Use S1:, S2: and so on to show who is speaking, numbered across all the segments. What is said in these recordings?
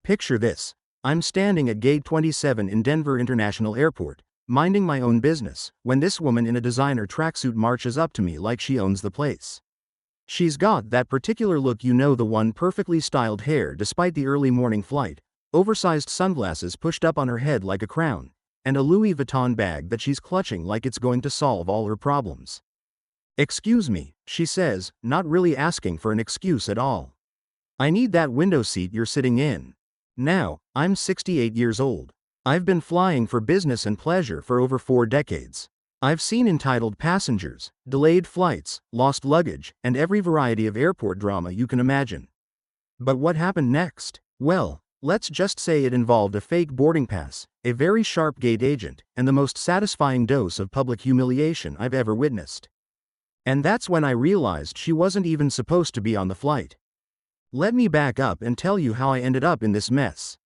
S1: Picture this. I'm standing at Gate 27 in Denver International Airport, minding my own business, when this woman in a designer tracksuit marches up to me like she owns the place. She's got that particular look, the one, perfectly styled hair despite the early morning flight, oversized sunglasses pushed up on her head like a crown, and a Louis Vuitton bag that she's clutching like it's going to solve all her problems. "Excuse me," she says, not really asking for an excuse at all. "I need that window seat you're sitting in." Now, I'm 68 years old. I've been flying for business and pleasure for over 4 decades. I've seen entitled passengers, delayed flights, lost luggage, and every variety of airport drama you can imagine. But what happened next? Well, let's just say it involved a fake boarding pass, a very sharp gate agent, and the most satisfying dose of public humiliation I've ever witnessed. And that's when I realized she wasn't even supposed to be on the flight. Let me back up and tell you how I ended up in this mess.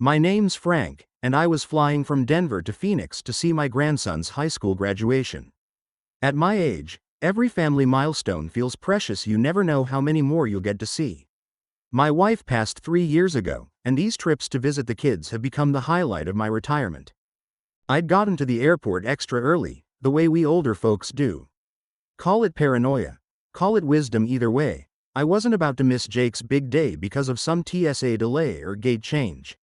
S1: My name's Frank, and I was flying from Denver to Phoenix to see my grandson's high school graduation. At my age, every family milestone feels precious. You never know how many more you'll get to see. My wife passed 3 years ago, and these trips to visit the kids have become the highlight of my retirement. I'd gotten to the airport extra early, the way we older folks do. Call it paranoia, call it wisdom, either way. I wasn't about to miss Jake's big day because of some TSA delay or gate change.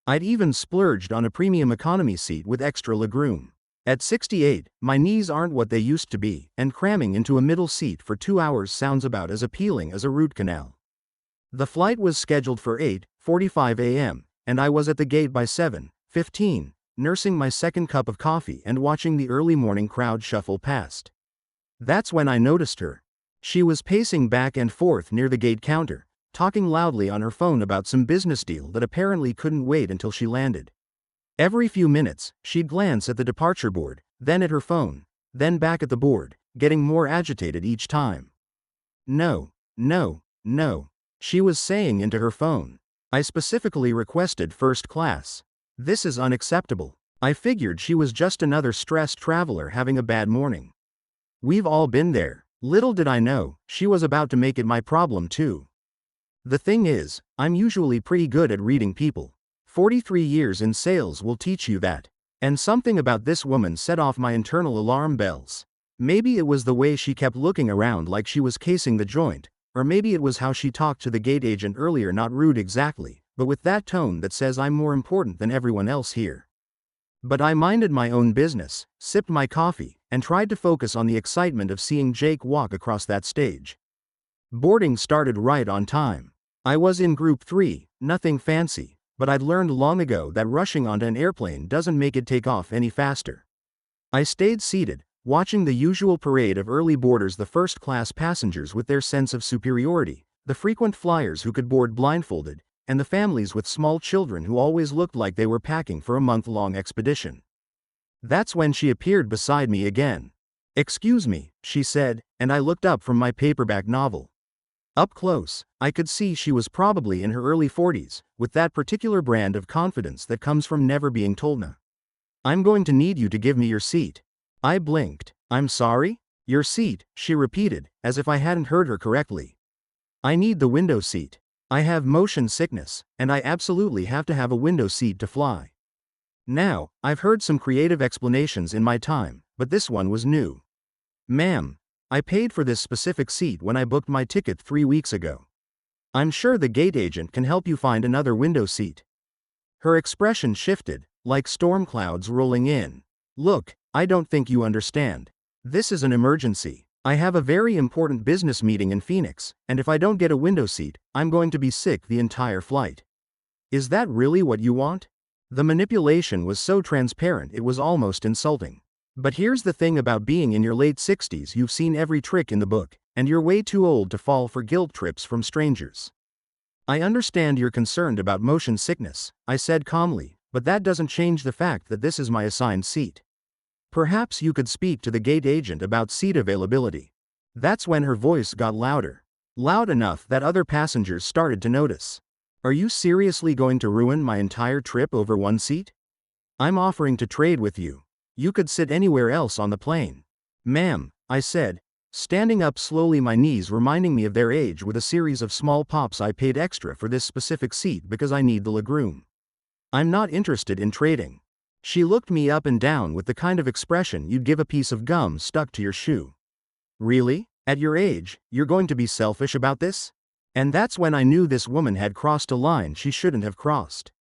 S1: I'd even splurged on a premium economy seat with extra legroom. At 68, my knees aren't what they used to be, and cramming into a middle seat for 2 hours sounds about as appealing as a root canal. The flight was scheduled for 8:45 a.m., and I was at the gate by 7:15, nursing my second cup of coffee and watching the early morning crowd shuffle past. That's when I noticed her. She was pacing back and forth near the gate counter, talking loudly on her phone about some business deal that apparently couldn't wait until she landed. Every few minutes, she'd glance at the departure board, then at her phone, then back at the board, getting more agitated each time. "No, no, no," she was saying into her phone. "I specifically requested first class. This is unacceptable." I figured she was just another stressed traveler having a bad morning. We've all been there. Little did I know, she was about to make it my problem too. The thing is, I'm usually pretty good at reading people. 43 years in sales will teach you that. And something about this woman set off my internal alarm bells. Maybe it was the way she kept looking around like she was casing the joint, or maybe it was how she talked to the gate agent earlier, not rude exactly, but with that tone that says I'm more important than everyone else here. But I minded my own business, sipped my coffee, and tried to focus on the excitement of seeing Jake walk across that stage. Boarding started right on time. I was in Group 3, nothing fancy, but I'd learned long ago that rushing onto an airplane doesn't make it take off any faster. I stayed seated, watching the usual parade of early boarders, the first-class passengers with their sense of superiority, the frequent flyers who could board blindfolded, and the families with small children who always looked like they were packing for a month-long expedition. That's when she appeared beside me again. "Excuse me," she said, and I looked up from my paperback novel. Up close, I could see she was probably in her early 40s, with that particular brand of confidence that comes from never being told no. "I'm going to need you to give me your seat." I blinked. "I'm sorry? Your seat," she repeated, as if I hadn't heard her correctly. "I need the window seat. I have motion sickness, and I absolutely have to have a window seat to fly." Now, I've heard some creative explanations in my time, but this one was new. "Ma'am, I paid for this specific seat when I booked my ticket 3 weeks ago. I'm sure the gate agent can help you find another window seat." Her expression shifted, like storm clouds rolling in. "Look, I don't think you understand. This is an emergency. I have a very important business meeting in Phoenix, and if I don't get a window seat, I'm going to be sick the entire flight." "Is that really what you want?" The manipulation was so transparent it was almost insulting. But here's the thing about being in your late 60s: you've seen every trick in the book, and you're way too old to fall for guilt trips from strangers. "I understand you're concerned about motion sickness," I said calmly, "but that doesn't change the fact that this is my assigned seat. Perhaps you could speak to the gate agent about seat availability." That's when her voice got louder. Loud enough that other passengers started to notice. "Are you seriously going to ruin my entire trip over one seat? I'm offering to trade with you. You could sit anywhere else on the plane." "Ma'am," I said, standing up slowly, my knees reminding me of their age with a series of small pops. I paid extra for this specific seat because I need the legroom. I'm not interested in trading. She looked me up and down with the kind of expression you'd give a piece of gum stuck to your shoe. Really? At your age, you're going to be selfish about this? And that's when I knew this woman had crossed a line she shouldn't have crossed.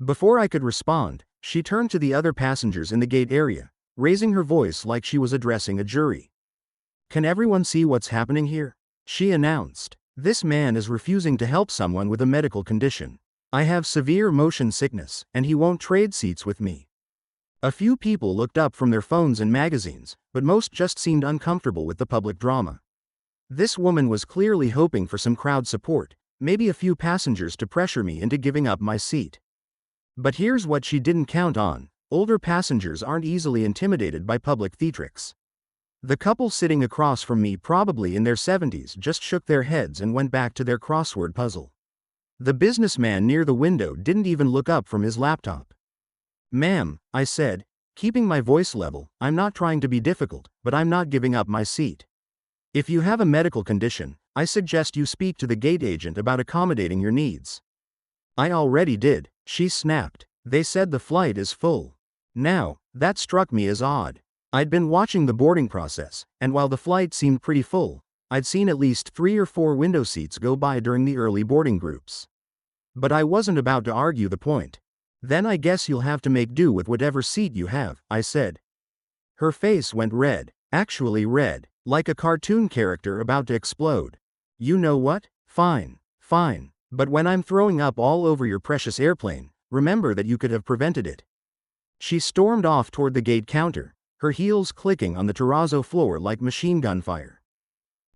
S1: Before I could respond, she turned to the other passengers in the gate area, raising her voice like she was addressing a jury. "Can everyone see what's happening here?" she announced. "This man is refusing to help someone with a medical condition. I have severe motion sickness, and he won't trade seats with me." A few people looked up from their phones and magazines, but most just seemed uncomfortable with the public drama. This woman was clearly hoping for some crowd support, maybe a few passengers to pressure me into giving up my seat. But here's what she didn't count on: older passengers aren't easily intimidated by public theatrics. The couple sitting across from me, probably in their 70s, just shook their heads and went back to their crossword puzzle. The businessman near the window didn't even look up from his laptop. "Ma'am," I said, keeping my voice level, "I'm not trying to be difficult, but I'm not giving up my seat. If you have a medical condition, I suggest you speak to the gate agent about accommodating your needs." "I already did," she snapped. "They said the flight is full." Now, that struck me as odd. I'd been watching the boarding process, and while the flight seemed pretty full, I'd seen at least 3 or 4 window seats go by during the early boarding groups. But I wasn't about to argue the point. "Then I guess you'll have to make do with whatever seat you have," I said. Her face went red, actually red, like a cartoon character about to explode. "You know what? Fine, fine. But when I'm throwing up all over your precious airplane, remember that you could have prevented it." She stormed off toward the gate counter, her heels clicking on the terrazzo floor like machine gun fire.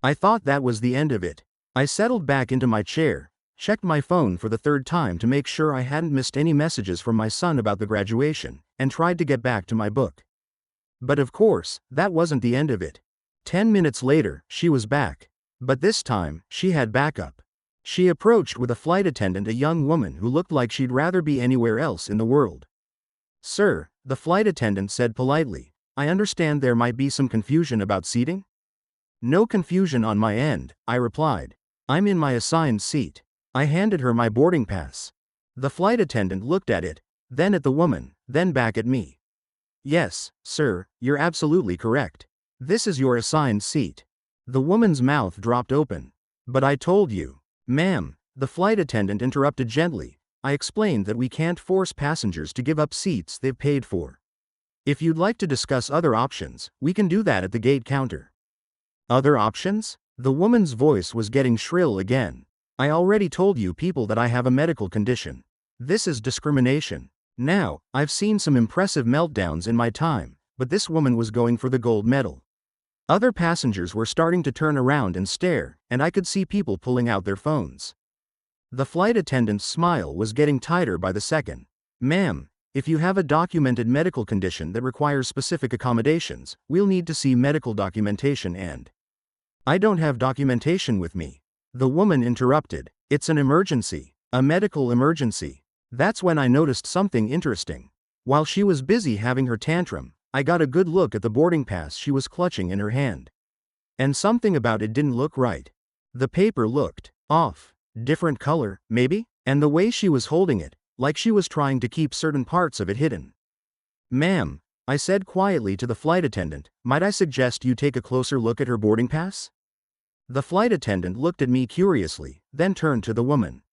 S1: I thought that was the end of it. I settled back into my chair, checked my phone for the 3rd time to make sure I hadn't missed any messages from my son about the graduation, and tried to get back to my book. But of course, that wasn't the end of it. 10 minutes later, she was back. But this time, she had backup. She approached with a flight attendant, a young woman who looked like she'd rather be anywhere else in the world. "Sir," the flight attendant said politely, "I understand there might be some confusion about seating?" "No confusion on my end," I replied. "I'm in my assigned seat." I handed her my boarding pass. The flight attendant looked at it, then at the woman, then back at me. "Yes, sir, you're absolutely correct. This is your assigned seat." The woman's mouth dropped open. "But I told you." "Ma'am," the flight attendant interrupted gently, "I explained that we can't force passengers to give up seats they've paid for. If you'd like to discuss other options, we can do that at the gate counter." "Other options?" The woman's voice was getting shrill again. "I already told you people that I have a medical condition. This is discrimination. Now, I've seen some impressive meltdowns in my time, but this woman was going for the gold medal." Other passengers were starting to turn around and stare, and I could see people pulling out their phones. The flight attendant's smile was getting tighter by the second. "Ma'am, if you have a documented medical condition that requires specific accommodations, we'll need to see medical documentation and—" "I don't have documentation with me," the woman interrupted. "It's an emergency, a medical emergency." That's when I noticed something interesting. While she was busy having her tantrum, I got a good look at the boarding pass she was clutching in her hand. And something about it didn't look right. The paper looked off. Different color, maybe? And the way she was holding it, like she was trying to keep certain parts of it hidden. "Ma'am," I said quietly to the flight attendant, "might I suggest you take a closer look at her boarding pass?" The flight attendant looked at me curiously, then turned to the woman.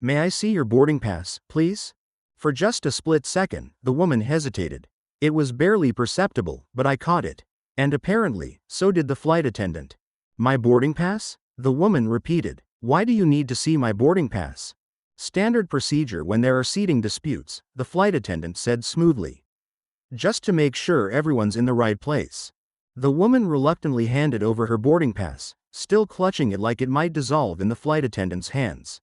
S1: "May I see your boarding pass, please?" For just a split second, the woman hesitated. It was barely perceptible, but I caught it. And apparently, so did the flight attendant. "My boarding pass?" the woman repeated. "Why do you need to see my boarding pass?" "Standard procedure when there are seating disputes," the flight attendant said smoothly. "Just to make sure everyone's in the right place." The woman reluctantly handed over her boarding pass, still clutching it like it might dissolve in the flight attendant's hands.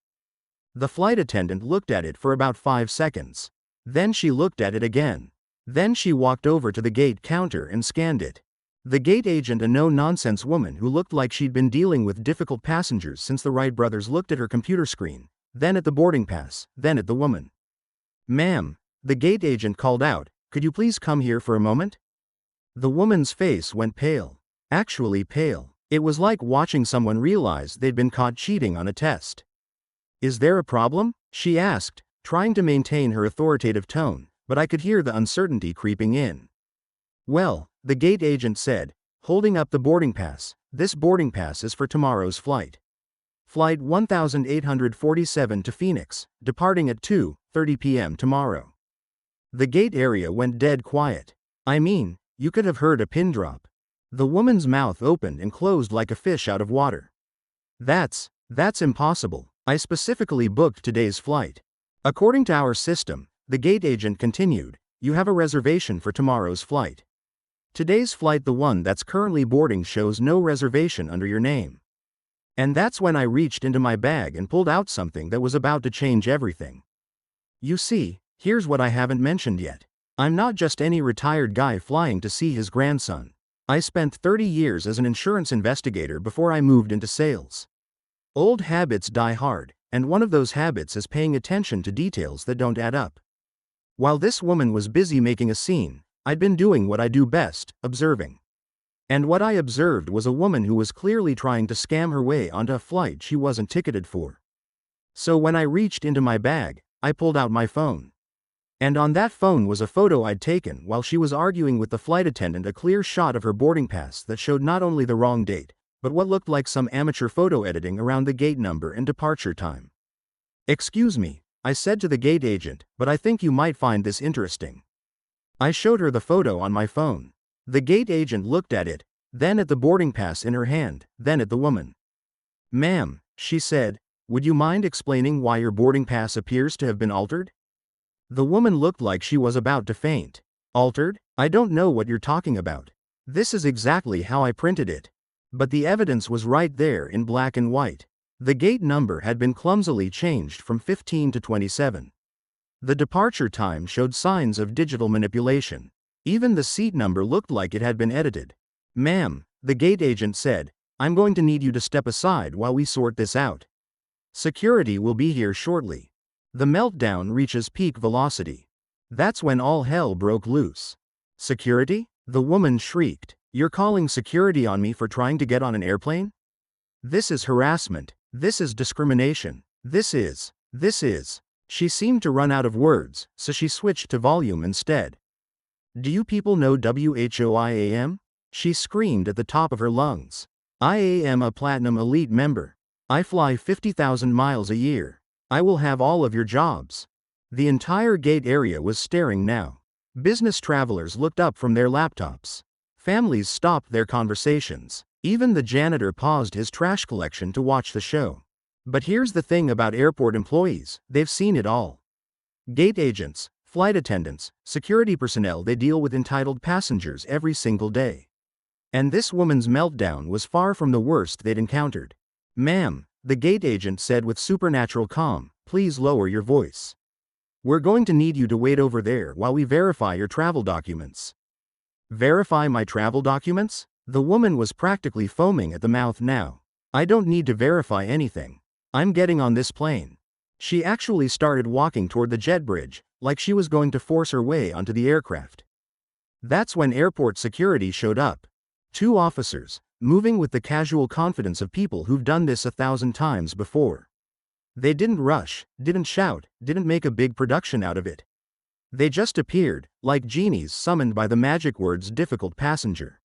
S1: The flight attendant looked at it for about 5 seconds. Then she looked at it again. Then she walked over to the gate counter and scanned it. The gate agent, a no-nonsense woman who looked like she'd been dealing with difficult passengers since the Wright brothers, looked at her computer screen, then at the boarding pass, then at the woman. "Ma'am," the gate agent called out, "could you please come here for a moment?" The woman's face went pale. Actually pale. It was like watching someone realize they'd been caught cheating on a test. Is there a problem? She asked, trying to maintain her authoritative tone, but I could hear the uncertainty creeping in. Well, the gate agent said, holding up the boarding pass, this boarding pass is for tomorrow's flight. Flight 1847 to Phoenix, departing at 2:30 p.m. tomorrow. The gate area went dead quiet. I mean, you could have heard a pin drop. The woman's mouth opened and closed like a fish out of water. That's impossible. I specifically booked today's flight. According to our system, the gate agent continued, you have a reservation for tomorrow's flight. Today's flight, the one that's currently boarding, shows no reservation under your name. And that's when I reached into my bag and pulled out something that was about to change everything. You see, here's what I haven't mentioned yet. I'm not just any retired guy flying to see his grandson. I spent 30 years as an insurance investigator before I moved into sales. Old habits die hard, and one of those habits is paying attention to details that don't add up. While this woman was busy making a scene, I'd been doing what I do best, observing. And what I observed was a woman who was clearly trying to scam her way onto a flight she wasn't ticketed for. So when I reached into my bag, I pulled out my phone. And on that phone was a photo I'd taken while she was arguing with the flight attendant, a clear shot of her boarding pass that showed not only the wrong date, but what looked like some amateur photo editing around the gate number and departure time. Excuse me, I said to the gate agent, but I think you might find this interesting. I showed her the photo on my phone. The gate agent looked at it, then at the boarding pass in her hand, then at the woman. Ma'am, she said, would you mind explaining why your boarding pass appears to have been altered? The woman looked like she was about to faint. Altered? I don't know what you're talking about. This is exactly how I printed it. But the evidence was right there in black and white. The gate number had been clumsily changed from 15 to 27. The departure time showed signs of digital manipulation. Even the seat number looked like it had been edited. Ma'am, the gate agent said, I'm going to need you to step aside while we sort this out. Security will be here shortly. The meltdown reaches peak velocity. That's when all hell broke loose. Security? The woman shrieked. You're calling security on me for trying to get on an airplane? This is harassment. This is discrimination. This is. She seemed to run out of words, so she switched to volume instead. Do you people know WHOIAM? She screamed at the top of her lungs. I am a Platinum Elite member. I fly 50,000 miles a year. I will have all of your jobs. The entire gate area was staring now. Business travelers looked up from their laptops. Families stopped their conversations. Even the janitor paused his trash collection to watch the show. But here's the thing about airport employees, they've seen it all. Gate agents, flight attendants, security personnel, they deal with entitled passengers every single day. And this woman's meltdown was far from the worst they'd encountered. Ma'am, the gate agent said with supernatural calm, please lower your voice. We're going to need you to wait over there while we verify your travel documents. Verify my travel documents? The woman was practically foaming at the mouth now. I don't need to verify anything. I'm getting on this plane. She actually started walking toward the jet bridge, like she was going to force her way onto the aircraft. That's when airport security showed up. 2 officers, moving with the casual confidence of people who've done this 1,000 times before. They didn't rush, didn't shout, didn't make a big production out of it. They just appeared, like genies summoned by the magic words difficult passenger.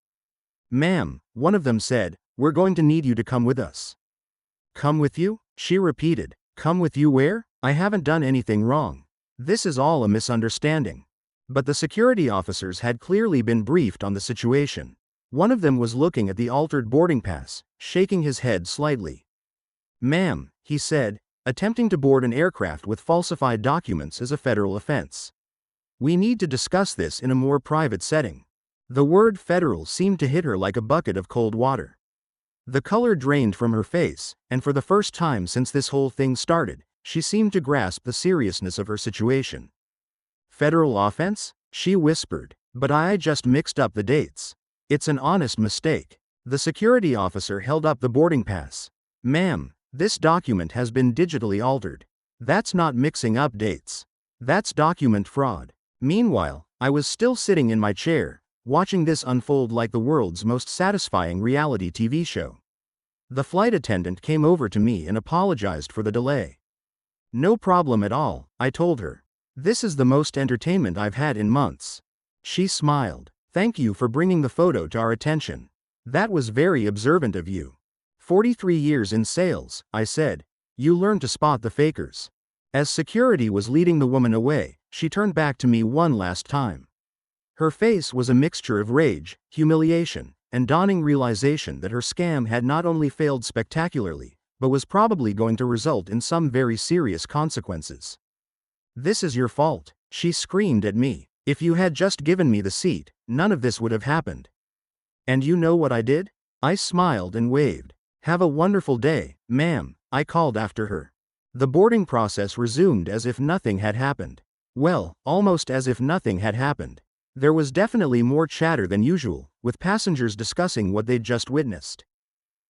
S1: Ma'am, one of them said, we're going to need you to come with us. Come with you? She repeated. Come with you where? I haven't done anything wrong. This is all a misunderstanding. But the security officers had clearly been briefed on the situation. One of them was looking at the altered boarding pass, shaking his head slightly. Ma'am, he said, attempting to board an aircraft with falsified documents is a federal offense. We need to discuss this in a more private setting. The word federal seemed to hit her like a bucket of cold water. The color drained from her face, and for the first time since this whole thing started, she seemed to grasp the seriousness of her situation. Federal offense? She whispered, but I just mixed up the dates. It's an honest mistake. The security officer held up the boarding pass. Ma'am, this document has been digitally altered. That's not mixing up dates. That's document fraud. Meanwhile, I was still sitting in my chair, watching this unfold like the world's most satisfying reality TV show. The flight attendant came over to me and apologized for the delay. "No problem at all," I told her. "This is the most entertainment I've had in months." She smiled. "Thank you for bringing the photo to our attention. That was very observant of you." 43 years in sales," I said. "You learned to spot the fakers." As security was leading the woman away, she turned back to me one last time. Her face was a mixture of rage, humiliation, and dawning realization that her scam had not only failed spectacularly, but was probably going to result in some very serious consequences. "This is your fault," she screamed at me. "If you had just given me the seat, none of this would have happened." "And you know what I did?" I smiled and waved. "Have a wonderful day, ma'am," I called after her. The boarding process resumed as if nothing had happened. Well, almost as if nothing had happened. There was definitely more chatter than usual, with passengers discussing what they'd just witnessed.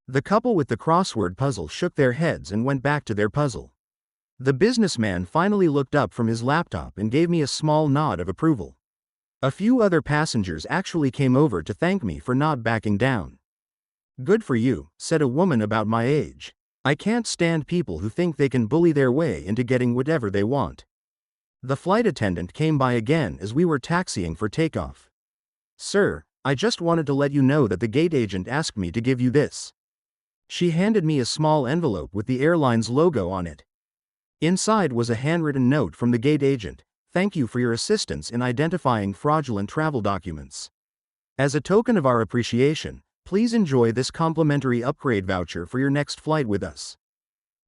S1: The couple with the crossword puzzle shook their heads and went back to their puzzle. The businessman finally looked up from his laptop and gave me a small nod of approval. A few other passengers actually came over to thank me for not backing down. "Good for you," said a woman about my age. "I can't stand people who think they can bully their way into getting whatever they want." The flight attendant came by again as we were taxiing for takeoff. "Sir, I just wanted to let you know that the gate agent asked me to give you this." She handed me a small envelope with the airline's logo on it. Inside was a handwritten note from the gate agent: "Thank you for your assistance in identifying fraudulent travel documents. As a token of our appreciation, please enjoy this complimentary upgrade voucher for your next flight with us."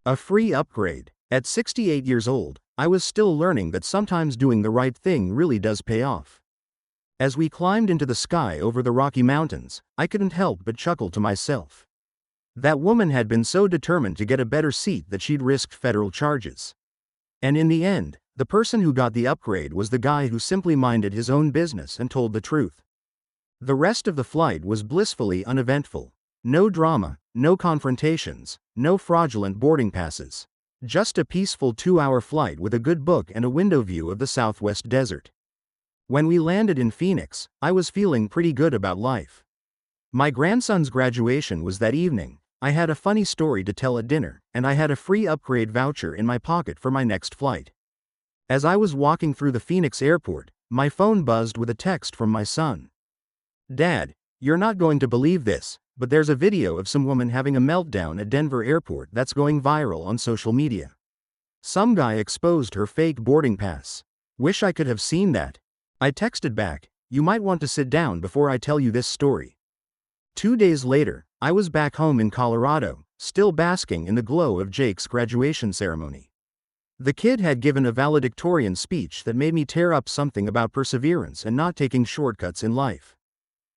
S1: A free upgrade. At 68 years old, I was still learning that sometimes doing the right thing really does pay off. As we climbed into the sky over the Rocky Mountains, I couldn't help but chuckle to myself. That woman had been so determined to get a better seat that she'd risked federal charges. And in the end, the person who got the upgrade was the guy who simply minded his own business and told the truth. The rest of the flight was blissfully uneventful. No drama, no confrontations, no fraudulent boarding passes. Just a peaceful 2-hour flight with a good book and a window view of the Southwest desert. When we landed in Phoenix, I was feeling pretty good about life. My grandson's graduation was that evening. I had a funny story to tell at dinner, and I had a free upgrade voucher in my pocket for my next flight. As I was walking through the Phoenix airport, my phone buzzed with a text from my son. "Dad, you're not going to believe this, but there's a video of some woman having a meltdown at Denver airport that's going viral on social media. Some guy exposed her fake boarding pass. Wish I could have seen that." I texted back, "You might want to sit down before I tell you this story." 2 days later, I was back home in Colorado, still basking in the glow of Jake's graduation ceremony. The kid had given a valedictorian speech that made me tear up something about perseverance and not taking shortcuts in life.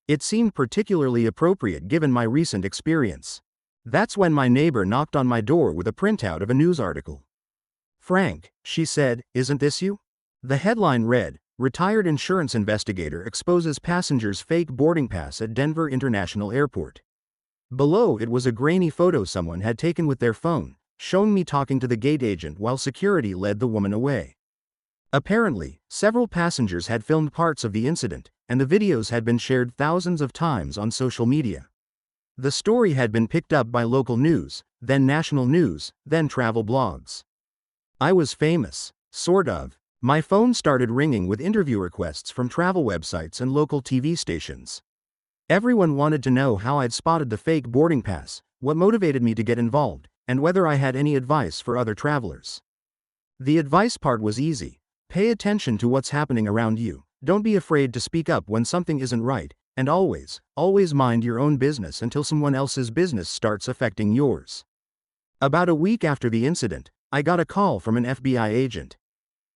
S1: It seemed particularly appropriate given my recent experience. That's when my neighbor knocked on my door with a printout of a news article. "Frank," she said, "isn't this you?" The headline read, "Retired insurance investigator exposes passenger's fake boarding pass at Denver International Airport." Below it was a grainy photo someone had taken with their phone, showing me talking to the gate agent while security led the woman away. Apparently, several passengers had filmed parts of the incident, and the videos had been shared thousands of times on social media. The story had been picked up by local news, then national news, then travel blogs. I was famous, sort of. My phone started ringing with interview requests from travel websites and local TV stations. Everyone wanted to know how I'd spotted the fake boarding pass, what motivated me to get involved, and whether I had any advice for other travelers. The advice part was easy. Pay attention to what's happening around you. Don't be afraid to speak up when something isn't right, and always mind your own business until someone else's business starts affecting yours. About a week after the incident, I got a call from an FBI agent.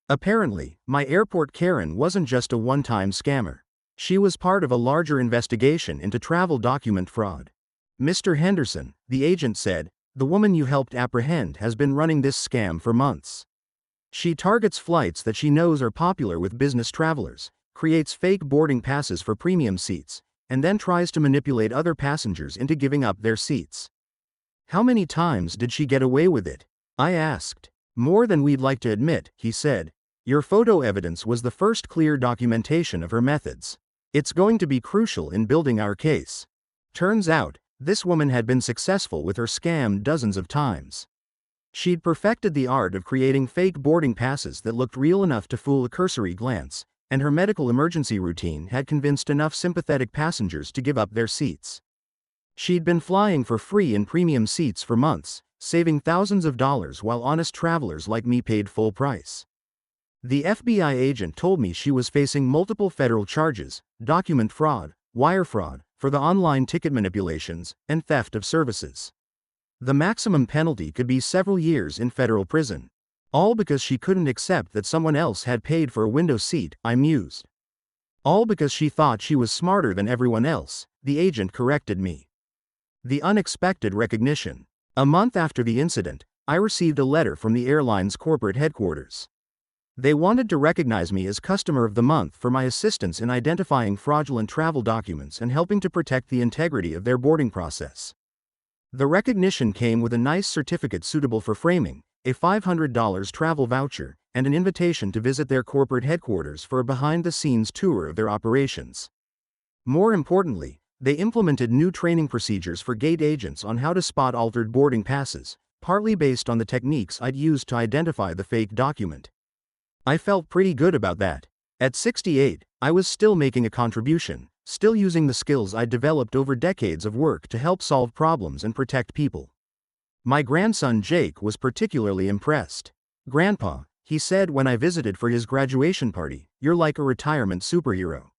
S1: Apparently, my airport Karen wasn't just a one-time scammer. She was part of a larger investigation into travel document fraud. "Mr. Henderson," the agent said, "the woman you helped apprehend has been running this scam for months. She targets flights that she knows are popular with business travelers, creates fake boarding passes for premium seats, and then tries to manipulate other passengers into giving up their seats." "How many times did she get away with it?" I asked. "More than we'd like to admit," he said. "Your photo evidence was the first clear documentation of her methods." It's going to be crucial in building our case. Turns out, this woman had been successful with her scam dozens of times. She'd perfected the art of creating fake boarding passes that looked real enough to fool a cursory glance, and her medical emergency routine had convinced enough sympathetic passengers to give up their seats. She'd been flying for free in premium seats for months, saving thousands of dollars while honest travelers like me paid full price. The FBI agent told me she was facing multiple federal charges, document fraud, wire fraud, for the online ticket manipulations, and theft of services. The maximum penalty could be several years in federal prison. All because she couldn't accept that someone else had paid for a window seat, I mused. All because she thought she was smarter than everyone else, the agent corrected me. The unexpected recognition. A month after the incident, I received a letter from the airline's corporate headquarters. They wanted to recognize me as Customer of the Month for my assistance in identifying fraudulent travel documents and helping to protect the integrity of their boarding process. The recognition came with a nice certificate suitable for framing, a $500 travel voucher, and an invitation to visit their corporate headquarters for a behind-the-scenes tour of their operations. More importantly, they implemented new training procedures for gate agents on how to spot altered boarding passes, partly based on the techniques I'd used to identify the fake document. I felt pretty good about that. At 68, I was still making a contribution, still using the skills I'd developed over decades of work to help solve problems and protect people. My grandson Jake was particularly impressed. "Grandpa," he said when I visited for his graduation party, "you're like a retirement superhero.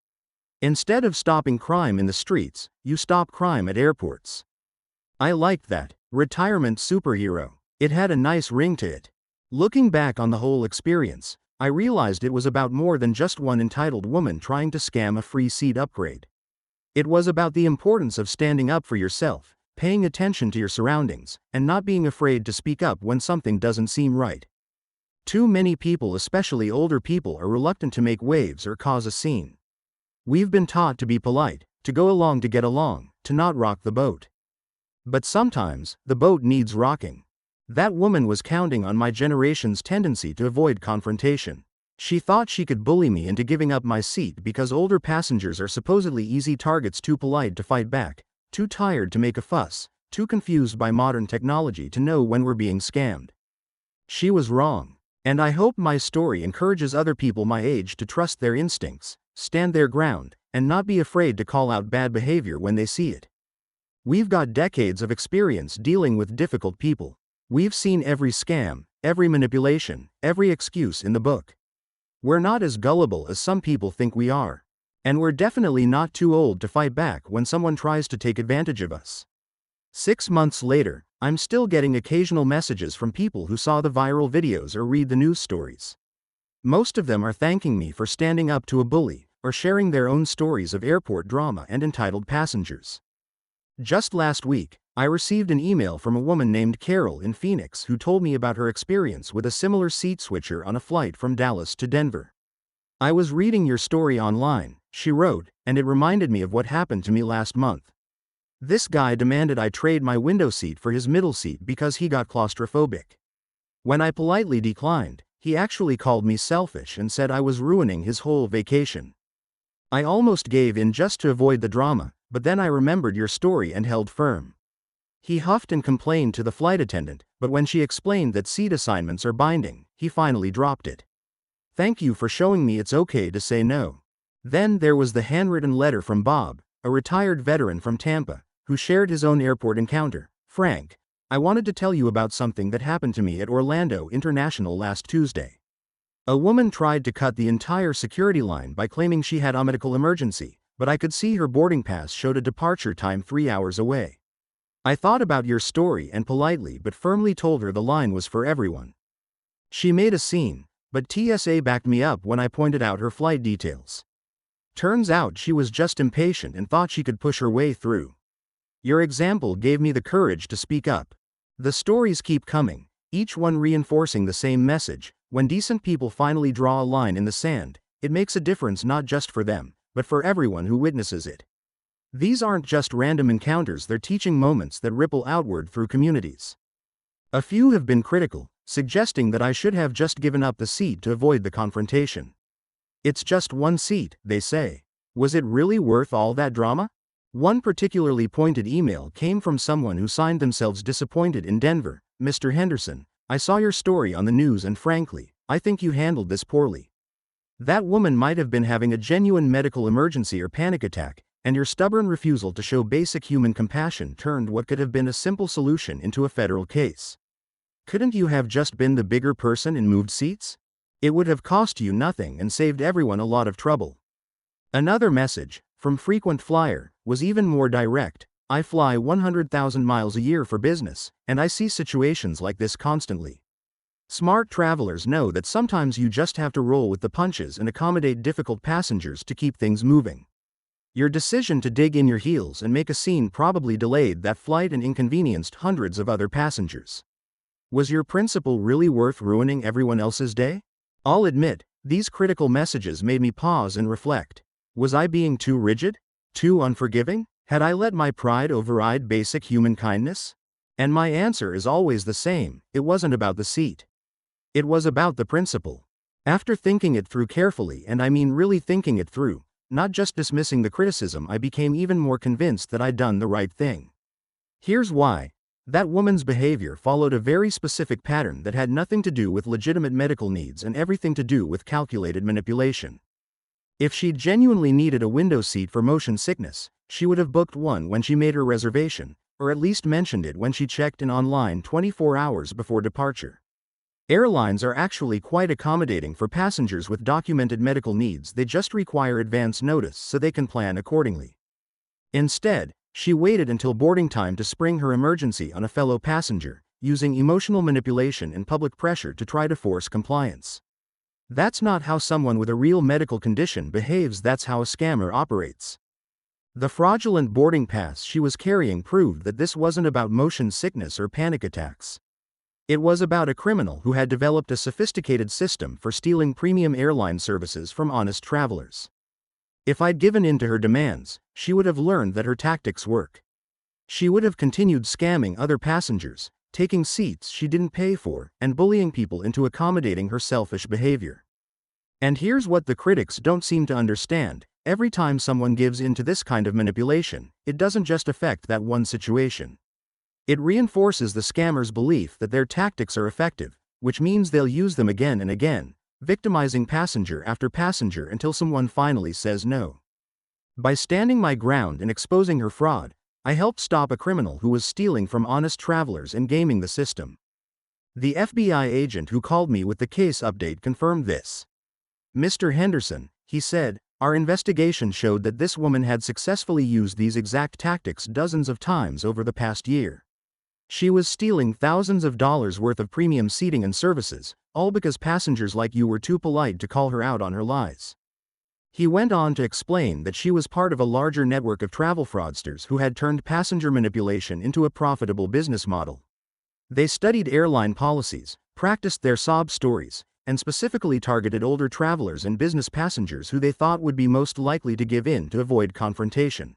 S1: Instead of stopping crime in the streets, you stop crime at airports." I liked that, retirement superhero. It had a nice ring to it. Looking back on the whole experience, I realized it was about more than just one entitled woman trying to scam a free seat upgrade. It was about the importance of standing up for yourself, paying attention to your surroundings, and not being afraid to speak up when something doesn't seem right. Too many people, especially older people, are reluctant to make waves or cause a scene. We've been taught to be polite, to go along to get along, to not rock the boat. But sometimes, the boat needs rocking. That woman was counting on my generation's tendency to avoid confrontation. She thought she could bully me into giving up my seat because older passengers are supposedly easy targets, too polite to fight back, too tired to make a fuss, too confused by modern technology to know when we're being scammed. She was wrong. And I hope my story encourages other people my age to trust their instincts, stand their ground, and not be afraid to call out bad behavior when they see it. We've got decades of experience dealing with difficult people. We've seen every scam, every manipulation, every excuse in the book. We're not as gullible as some people think we are. And we're definitely not too old to fight back when someone tries to take advantage of us. 6 months later, I'm still getting occasional messages from people who saw the viral videos or read the news stories. Most of them are thanking me for standing up to a bully, or sharing their own stories of airport drama and entitled passengers. Just last week, I received an email from a woman named Carol in Phoenix who told me about her experience with a similar seat switcher on a flight from Dallas to Denver. "I was reading your story online," she wrote, "and it reminded me of what happened to me last month. This guy demanded I trade my window seat for his middle seat because he got claustrophobic. When I politely declined, he actually called me selfish and said I was ruining his whole vacation. I almost gave in just to avoid the drama, but then I remembered your story and held firm." He huffed and complained to the flight attendant, but when she explained that seat assignments are binding, he finally dropped it. "Thank you for showing me it's okay to say no." Then there was the handwritten letter from Bob, a retired veteran from Tampa, who shared his own airport encounter. "Frank, I wanted to tell you about something that happened to me at Orlando International last Tuesday. A woman tried to cut the entire security line by claiming she had a medical emergency, but I could see her boarding pass showed a departure time 3 hours away. I thought about your story and politely but firmly told her the line was for everyone. She made a scene, but TSA backed me up when I pointed out her flight details. Turns out she was just impatient and thought she could push her way through. Your example gave me the courage to speak up." The stories keep coming, each one reinforcing the same message: when decent people finally draw a line in the sand, it makes a difference not just for them, but for everyone who witnesses it. These aren't just random encounters, they're teaching moments that ripple outward through communities. A few have been critical, suggesting that I should have just given up the seat to avoid the confrontation. "It's just one seat," they say. Was it really worth all that drama? One particularly pointed email came from someone who signed themselves disappointed in Denver. Mr. Henderson, I saw your story on the news and frankly, I think you handled this poorly. That woman might have been having a genuine medical emergency or panic attack, and your stubborn refusal to show basic human compassion turned what could have been a simple solution into a federal case. Couldn't you have just been the bigger person and moved seats? It would have cost you nothing and saved everyone a lot of trouble. Another message, from frequent flyer, was even more direct. I fly 100,000 miles a year for business, and I see situations like this constantly. Smart travelers know that sometimes you just have to roll with the punches and accommodate difficult passengers to keep things moving. Your decision to dig in your heels and make a scene probably delayed that flight and inconvenienced hundreds of other passengers. Was your principle really worth ruining everyone else's day? I'll admit, these critical messages made me pause and reflect. Was I being too rigid? Too unforgiving? Had I let my pride override basic human kindness? And my answer is always the same: it wasn't about the seat. It was about the principle. After thinking it through carefully, and I mean really thinking it through, not just dismissing the criticism, I became even more convinced that I'd done the right thing. Here's why. That woman's behavior followed a very specific pattern that had nothing to do with legitimate medical needs and everything to do with calculated manipulation. If she'd genuinely needed a window seat for motion sickness, she would have booked one when she made her reservation, or at least mentioned it when she checked in online 24 hours before departure. Airlines are actually quite accommodating for passengers with documented medical needs. They just require advance notice so they can plan accordingly. Instead, she waited until boarding time to spring her emergency on a fellow passenger, using emotional manipulation and public pressure to try to force compliance. That's not how someone with a real medical condition behaves. That's how a scammer operates. The fraudulent boarding pass she was carrying proved that this wasn't about motion sickness or panic attacks. It was about a criminal who had developed a sophisticated system for stealing premium airline services from honest travelers. If I'd given in to her demands, she would have learned that her tactics work. She would have continued scamming other passengers, taking seats she didn't pay for, and bullying people into accommodating her selfish behavior. And here's what the critics don't seem to understand: every time someone gives in to this kind of manipulation, it doesn't just affect that one situation. It reinforces the scammer's belief that their tactics are effective, which means they'll use them again and again, victimizing passenger after passenger until someone finally says no. By standing my ground and exposing her fraud, I helped stop a criminal who was stealing from honest travelers and gaming the system. The FBI agent who called me with the case update confirmed this. Mr. Henderson, he said, our investigation showed that this woman had successfully used these exact tactics dozens of times over the past year. She was stealing thousands of dollars worth of premium seating and services, all because passengers like you were too polite to call her out on her lies. He went on to explain that she was part of a larger network of travel fraudsters who had turned passenger manipulation into a profitable business model. They studied airline policies, practiced their sob stories, and specifically targeted older travelers and business passengers who they thought would be most likely to give in to avoid confrontation.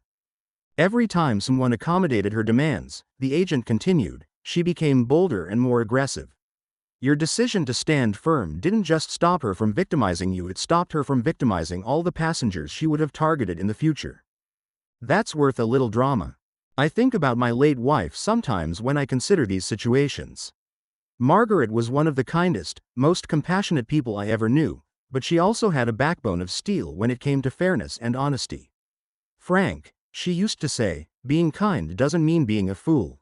S1: Every time someone accommodated her demands, the agent continued, she became bolder and more aggressive. Your decision to stand firm didn't just stop her from victimizing you, it stopped her from victimizing all the passengers she would have targeted in the future. That's worth a little drama. I think about my late wife sometimes when I consider these situations. Margaret was one of the kindest, most compassionate people I ever knew, but she also had a backbone of steel when it came to fairness and honesty. Frank, she used to say, being kind doesn't mean being a fool.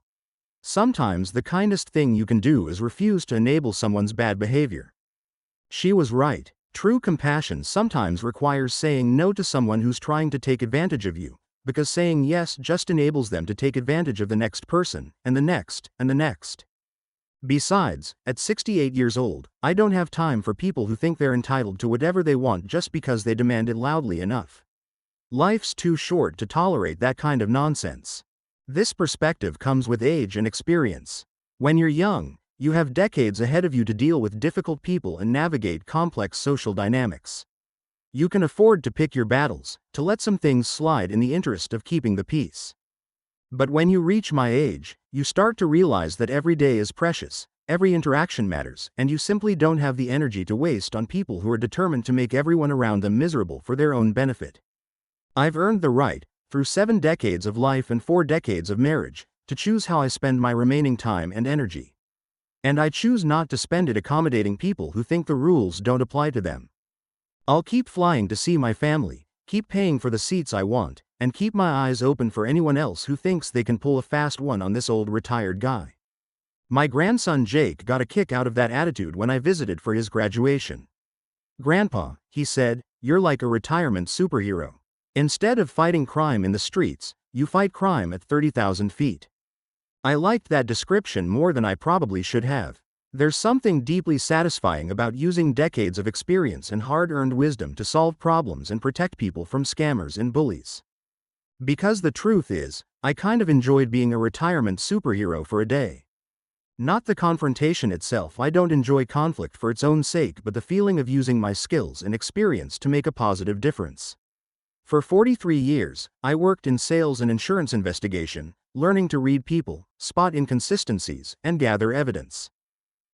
S1: Sometimes the kindest thing you can do is refuse to enable someone's bad behavior. She was right. True compassion sometimes requires saying no to someone who's trying to take advantage of you, because saying yes just enables them to take advantage of the next person, and the next, and the next. Besides, at 68 years old, I don't have time for people who think they're entitled to whatever they want just because they demand it loudly enough. Life's too short to tolerate that kind of nonsense. This perspective comes with age and experience. When you're young, you have decades ahead of you to deal with difficult people and navigate complex social dynamics. You can afford to pick your battles, to let some things slide in the interest of keeping the peace. But when you reach my age, you start to realize that every day is precious, every interaction matters, and you simply don't have the energy to waste on people who are determined to make everyone around them miserable for their own benefit. I've earned the right, through 7 decades of life and 4 decades of marriage, to choose how I spend my remaining time and energy. And I choose not to spend it accommodating people who think the rules don't apply to them. I'll keep flying to see my family, keep paying for the seats I want, and keep my eyes open for anyone else who thinks they can pull a fast one on this old retired guy. My grandson Jake got a kick out of that attitude when I visited for his graduation. "Grandpa," he said, "you're like a retirement superhero. Instead of fighting crime in the streets, you fight crime at 30,000 feet." I liked that description more than I probably should have. There's something deeply satisfying about using decades of experience and hard-earned wisdom to solve problems and protect people from scammers and bullies. Because the truth is, I kind of enjoyed being a retirement superhero for a day. Not the confrontation itself. I don't enjoy conflict for its own sake, but the feeling of using my skills and experience to make a positive difference. For 43 years, I worked in sales and insurance investigation, learning to read people, spot inconsistencies, and gather evidence.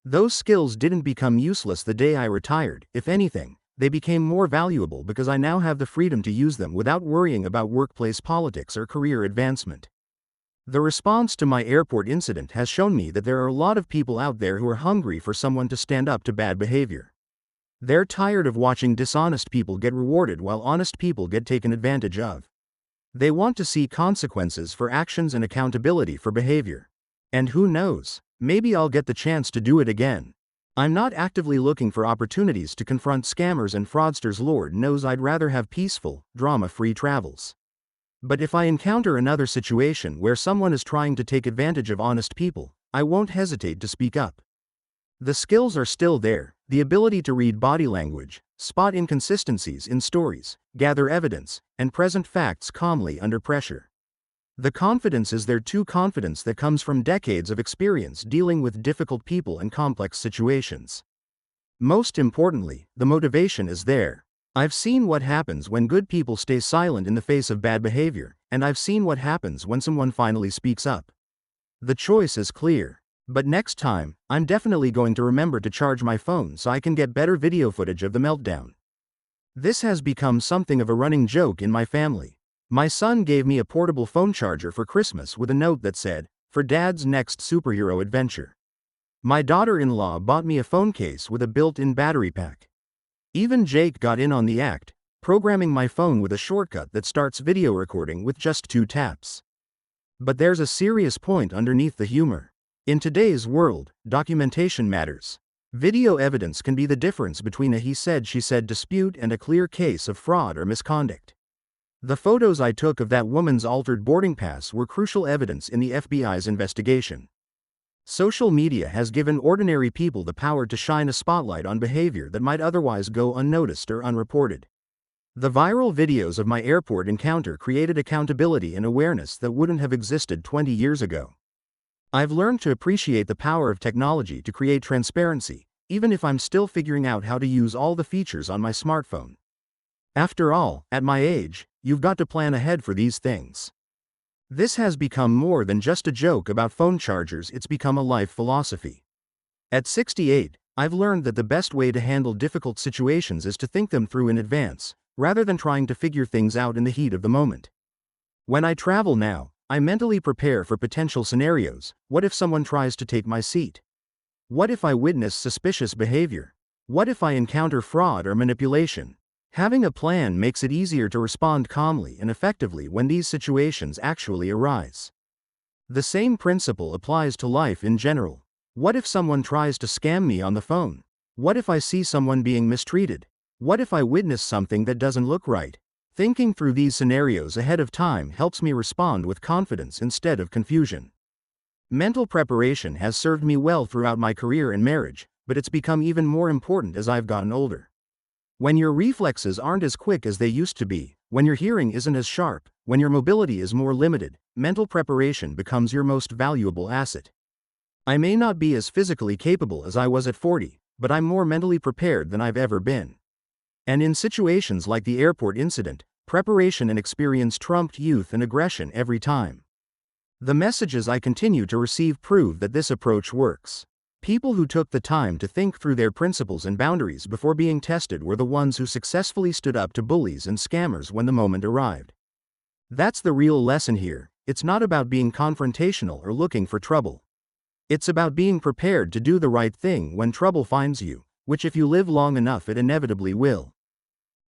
S1: Those skills didn't become useless the day I retired. If anything, they became more valuable because I now have the freedom to use them without worrying about workplace politics or career advancement. The response to my airport incident has shown me that there are a lot of people out there who are hungry for someone to stand up to bad behavior. They're tired of watching dishonest people get rewarded while honest people get taken advantage of. They want to see consequences for actions and accountability for behavior. And who knows, maybe I'll get the chance to do it again. I'm not actively looking for opportunities to confront scammers and fraudsters. Lord knows I'd rather have peaceful, drama-free travels. But if I encounter another situation where someone is trying to take advantage of honest people, I won't hesitate to speak up. The skills are still there, the ability to read body language, spot inconsistencies in stories, gather evidence, and present facts calmly under pressure. The confidence is there too, confidence that comes from decades of experience dealing with difficult people and complex situations. Most importantly, the motivation is there. I've seen what happens when good people stay silent in the face of bad behavior, and I've seen what happens when someone finally speaks up. The choice is clear. But next time, I'm definitely going to remember to charge my phone so I can get better video footage of the meltdown. This has become something of a running joke in my family. My son gave me a portable phone charger for Christmas with a note that said, "For Dad's next superhero adventure." My daughter-in-law bought me a phone case with a built-in battery pack. Even Jake got in on the act, programming my phone with a shortcut that starts video recording with just 2 taps. But there's a serious point underneath the humor. In today's world, documentation matters. Video evidence can be the difference between a he said she said dispute and a clear case of fraud or misconduct. The photos I took of that woman's altered boarding pass were crucial evidence in the FBI's investigation. Social media has given ordinary people the power to shine a spotlight on behavior that might otherwise go unnoticed or unreported. The viral videos of my airport encounter created accountability and awareness that wouldn't have existed 20 years ago. I've learned to appreciate the power of technology to create transparency, even if I'm still figuring out how to use all the features on my smartphone. After all, at my age, you've got to plan ahead for these things. This has become more than just a joke about phone chargers, it's become a life philosophy. At 68, I've learned that the best way to handle difficult situations is to think them through in advance, rather than trying to figure things out in the heat of the moment. When I travel now, I mentally prepare for potential scenarios. What if someone tries to take my seat? What if I witness suspicious behavior? What if I encounter fraud or manipulation? Having a plan makes it easier to respond calmly and effectively when these situations actually arise. The same principle applies to life in general. What if someone tries to scam me on the phone? What if I see someone being mistreated? What if I witness something that doesn't look right? Thinking through these scenarios ahead of time helps me respond with confidence instead of confusion. Mental preparation has served me well throughout my career and marriage, but it's become even more important as I've gotten older. When your reflexes aren't as quick as they used to be, when your hearing isn't as sharp, when your mobility is more limited, mental preparation becomes your most valuable asset. I may not be as physically capable as I was at 40, but I'm more mentally prepared than I've ever been. And in situations like the airport incident, preparation and experience trumped youth and aggression every time. The messages I continue to receive prove that this approach works. People who took the time to think through their principles and boundaries before being tested were the ones who successfully stood up to bullies and scammers when the moment arrived. That's the real lesson here. It's not about being confrontational or looking for trouble. It's about being prepared to do the right thing when trouble finds you, which if you live long enough it inevitably will.